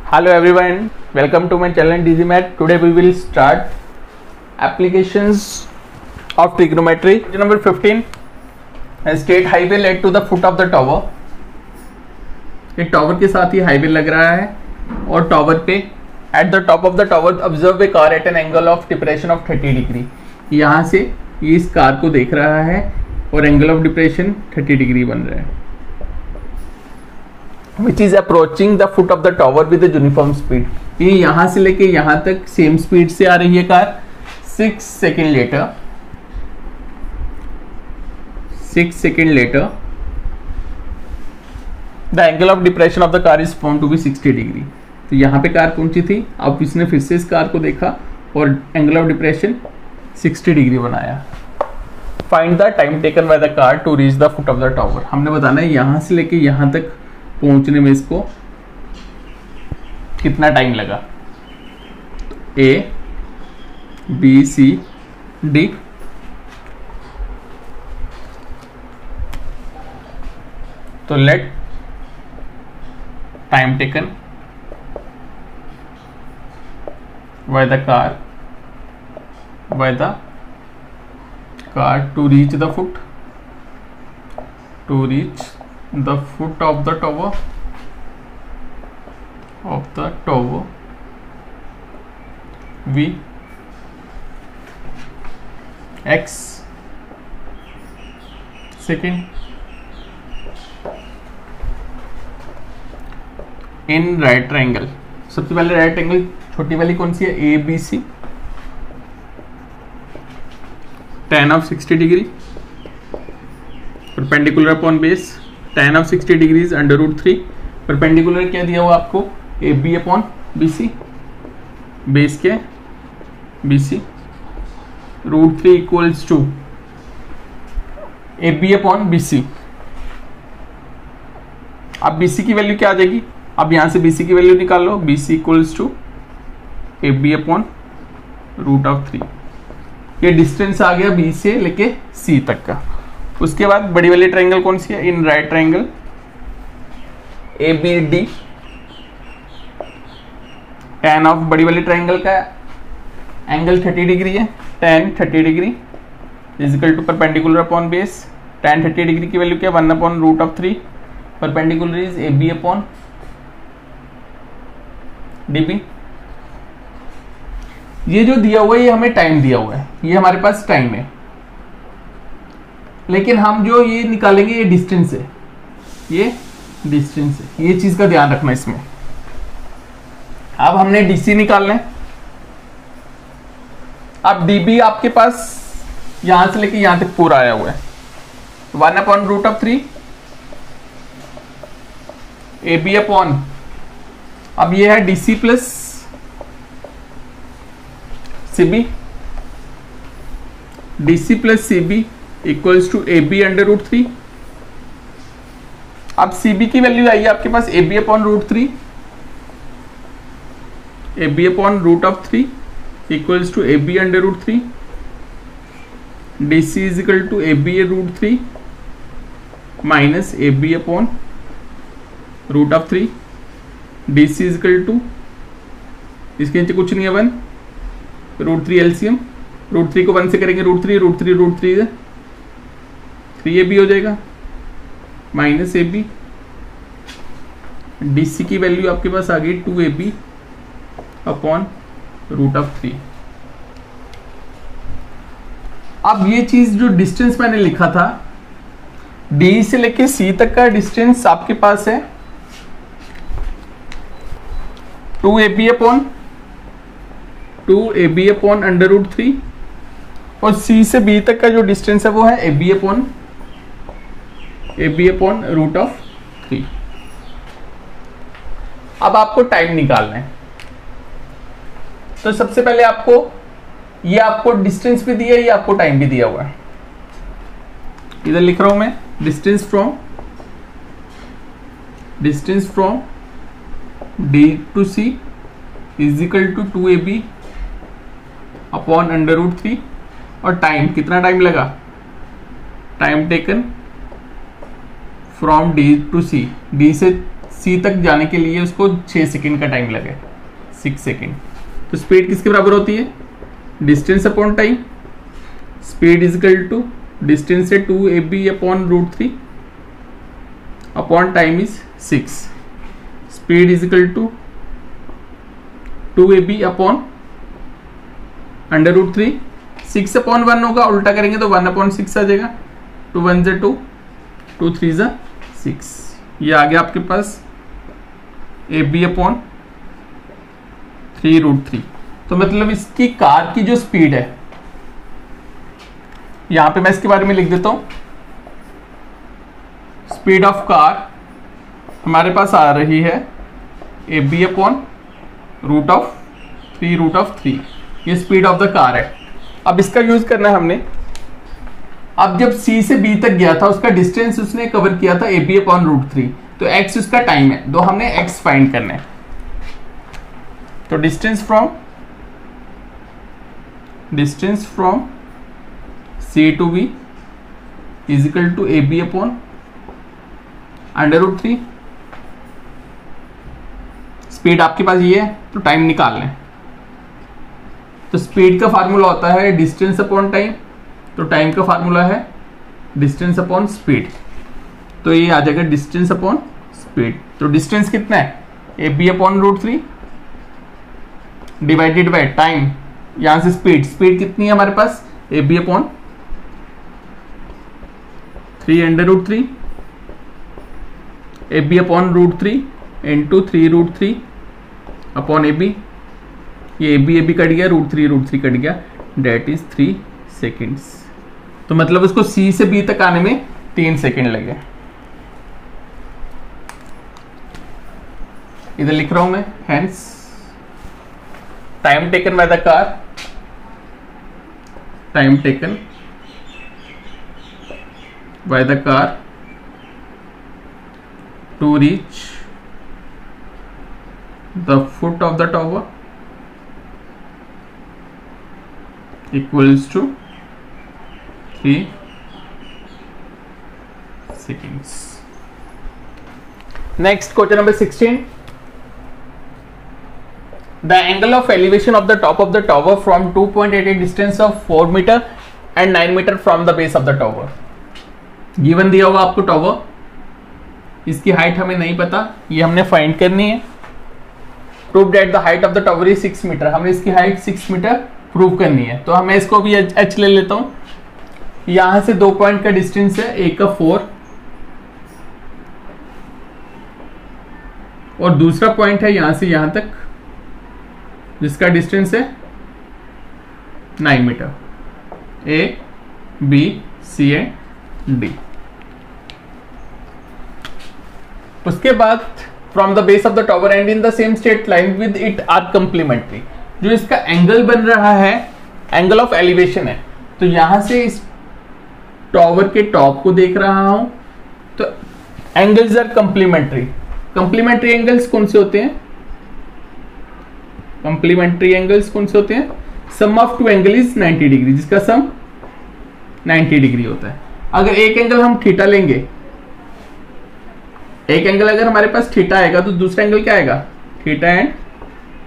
Hello everyone, welcome to my channel DigiMath. Today we will start applications of trigonometry. Page number 15. A state highway led to the foot of the tower. एक tower के साथ ही highway लग रहा है और tower पे at the top of the tower observe a car eight an angle of depression of 30 degree. यहाँ से ये इस कार को देख रहा है और एंगल ऑफ डिप्रेशन 30 डिग्री बन रहा है. Which is approaching the foot of the tower with a uniform speed. ये यहाँ से लेके यहाँ तक सेम स्पीड से आ रही है car. 6 second later the angle of depression of the car is found to be 60 degree. तो यहाँ पे कार पहुंची थी, अब इसने फिर से इस कार को देखा और एंगल ऑफ डिप्रेशन 60 डिग्री बनाया. Find the time taken by the car to reach the foot of the tower. हमने बताना है यहाँ से लेके यहाँ तक पहुंचने में इसको कितना टाइम लगा. A B C D. तो let time taken by the car to reach the foot the foot of the tower v x second in right triangle. सबसे पहले राइट ट्रायंगल छोटी वाली कौन सी है, A B C. tan of 60 degree perpendicular upon base. tan of 60 degrees under root 3. Perpendicular क्या दिया हुआ आपको, A B upon B C. Base क्या B C. Root 3 equals to A B upon B C. अब B सी की value क्या आ जाएगी, अब यहां से बी सी की वैल्यू निकाल लो. B C equals to A B upon root of 3. ये डिस्टेंस आ गया बी से लेके सी तक का. उसके बाद बड़ी वाली ट्रायंगल कौन सी है, in right triangle A B D. tan of बड़ी वाली ट्रायंगल का एंगल 30 डिग्री है. tan 30 degree is equal to perpendicular upon base. tan 30 degree की वैल्यू क्या, 1 upon root of 3. Perpendicular is A B upon D B. ये जो दिया हुआ है ये हमें टाइम दिया हुआ है, ये हमारे पास टाइम है. लेकिन हम जो ये निकालेंगे ये डिस्टेंस है, ये डिस्टेंस है. ये चीज का ध्यान रखना इसमें. अब हमने डीसी निकालना है. अब डीबी आपके पास यहां से लेके यहां तक पूरा आया हुआ है. 1 upon root of 3 A B upon, अब ये है DC plus CB. DC plus CB equals to A B under root 3. अब सी बी की वैल्यू आई है आपके पास A B upon root 3. A B upon root of 3 equals to A B under root 3. D C is equal to A B root 3 minus A B upon root of 3. D C is equal to, इसके नीचे कुछ नहीं है, 1 root 3 LCM. Root 3 को 1 से करेंगे root 3 3 A B हो जाएगा minus A B. D C की वैल्यू आपके पास आ गई 2 A B upon root of 3. अब ये चीज जो डिस्टेंस मैंने लिखा था, डी से लेके सी तक का डिस्टेंस आपके पास है 2 A B upon under root 3. और सी से बी तक का जो डिस्टेंस है वो है A B upon root of 3. अब आपको टाइम निकालना है. तो सबसे पहले आपको डिस्टेंस भी दिया है, ये आपको टाइम भी दिया हुआ है. इधर लिख रहा हूं मैं, distance from D to C is equal to 2 A B upon under root 3. और टाइम, कितना टाइम लगा, time taken from D to C. D से सी तक जाने के लिए उसको 6 सेकेंड का टाइम लगे, 6 सेकेंड। तो स्पीड किसके बराबर होती है? Distance upon time. Speed is equal to distance है 2ab upon √3 upon time is 6। Speed is equal to 2ab upon √3, 6 upon 1 होगा, उल्टा करेंगे तो 1 अपॉन 6 आ जाएगा। 2 1 ज़ा 2, 2 3 ज़ा 6। ये आ गया आपके पास ab अपॉन 3√3। तो मतलब इसकी कार की जो स्पीड है, यहां पे मैं इसके बारे में लिख देता हूं। स्पीड ऑफ कार हमारे पास आ रही है ab अपॉन √3। ये स्पीड ऑफ द कार है। अब इसका यूज करना है हमने। अब जब C से B तक गया था, उसका डिस्टेंस उसने कवर किया था ab अपॉन √3, तो x उसका टाइम है, तो हमने x फाइंड करना है। तो distance from C to B is equal to ab upon √3। Speed आपके पास ये है, तो टाइम निकाल लें। तो स्पीड का फार्मूला होता है डिस्टेंस अपॉन टाइम, तो टाइम का फार्मूला है डिस्टेंस अपॉन स्पीड। तो ये आ जाएगा डिस्टेंस अपॉन स्पीड। तो डिस्टेंस कितना है? ab upon √3 divided by time, यहां से स्पीड कितनी है हमारे पास? ab upon 3√3, ab upon √3 into 3√3 upon ab। ये ab कट गया, √3 कट गया, डेट इज 3 सेकेंड्स। तो मतलब उसको C से B तक आने में 3 सेकेंड लगे। इधर लिख रहा हूं मैं, hence time taken by the car, time taken by the car to reach the foot of the tower equals to 3 seconds. Next, question number 16. The angle of elevation of the top of the tower from 2.88 distance of 4 meter and 9 meter from the base of the tower. Given दिया हुआ आपको tower, इसकी height हमें नहीं पता, ये हमने find करनी है। Prove that the height of the tower is 6 meter. हमने इसकी हाइट 6 मीटर प्रूव करनी है। तो मैं इसको भी h ले लेता हूं। यहां से 2 पॉइंट का डिस्टेंस है, एक का 4 और दूसरा पॉइंट है यहां से यहां तक, जिसका डिस्टेंस है 9 meter. A, B, C and D। उसके बाद from the base of the tower and in the same straight line with it are complementary. जो इसका एंगल बन रहा है, एंगल ऑफ एलिवेशन है, तो यहां से इस टॉवर के टॉप को देख रहा हूं, तो angles are complementary. Complementary angles कौन से होते हैं? कंप्लीमेंट्री एंगल्स कौन से होते हैं? Sum of two angle is 90 degree, जिसका सम 90 डिग्री होता है। अगर एक एंगल हम थीटा लेंगे, एक एंगल अगर हमारे पास थीटा आएगा, तो दूसरा एंगल क्या आएगा? थीटा एंड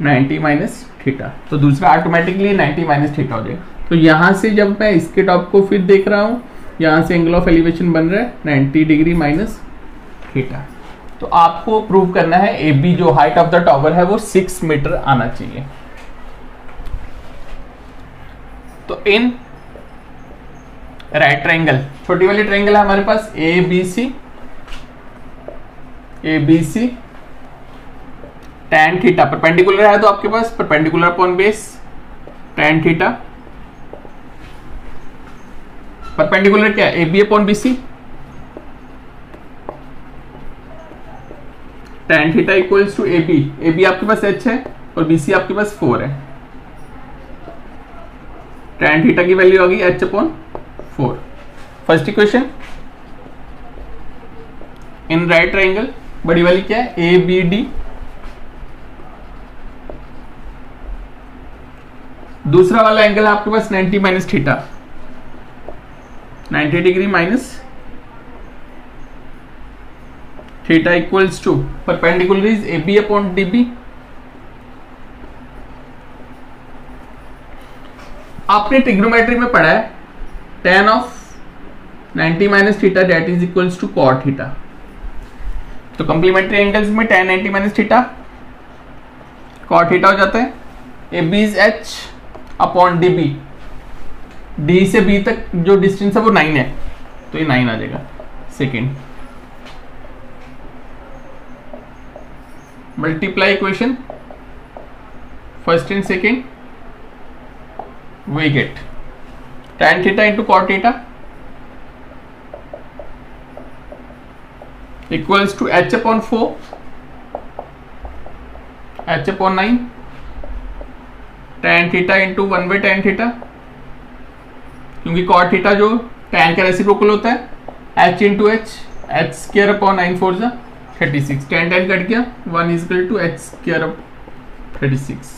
90 माइनस थीटा, तो दूसरा ऑटोमेटिकली 90 माइनस थीटा हो जाएगा। तो यहां से जब मैं इसके टॉप को फिर देख रहा हूं, यहां से एंगल ऑफ एलिवेशन बन रहा है 90 डिग्री माइनस थीटा। तो आपको प्रूव करना है AB जो हाइट ऑफ द टॉवर है वो 6 मीटर आना चाहिए। तो इन राइट ट्रायंगल, छोटी वाली ट्रायंगल है हमारे पास ABC tan थीटा परपेंडिकुलर है, तो आपके पास perpendicular upon base tan theta. Perpendicular क्या है? AB अपॉन BC। tan theta equals to AB आपके पास h है और BC आपके पास 4 है। tan थीटा की वैल्यू आ गई h upon 4। First equation in right triangle, बड़ी वाली क्या है? ABD। दूसरा वाला एंगल है आपके पास 90 minus theta, 90 degree minus theta equals to perpendicular is A B upon D B. आपने ट्रिग्नोमेट्री में पढ़ा है tan of 90 minus theta that is equals to cot theta. तो कंप्लीमेंट्री एंगल्स में tan 90 minus theta cot theta हो जाता है। A B is h upon D B, D से बी तक जो डिस्टेंस है वो 9 है, तो ये 9 आ जाएगा। Second multiply equation first and second, we get tan theta into cot theta equals to h upon 4 h upon 9 tan theta into 1 by tan theta, क्योंकि cot theta जो tan का रेसिप्रोकल होता है h into h square upon 9 4 जा 36, tan cut गया 1 is equal to h square of 36,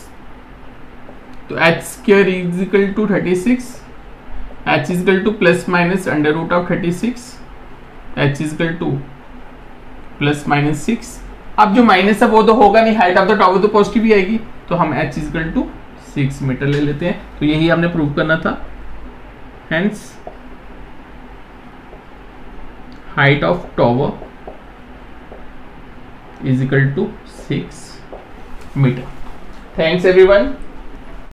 तो h square is equal to 36, h is equal to plus minus under root of 36, h is equal to plus minus 6। अब जो minus है वो तो होगा नहीं, हाइट ऑफ द टॉवर तो positive ही आएगी, तो हम h is equal to 6 meter ले लेते हैं। तो यही हमने प्रूव करना था। Hence height of tower is equal to 6 meter. Thanks everyone.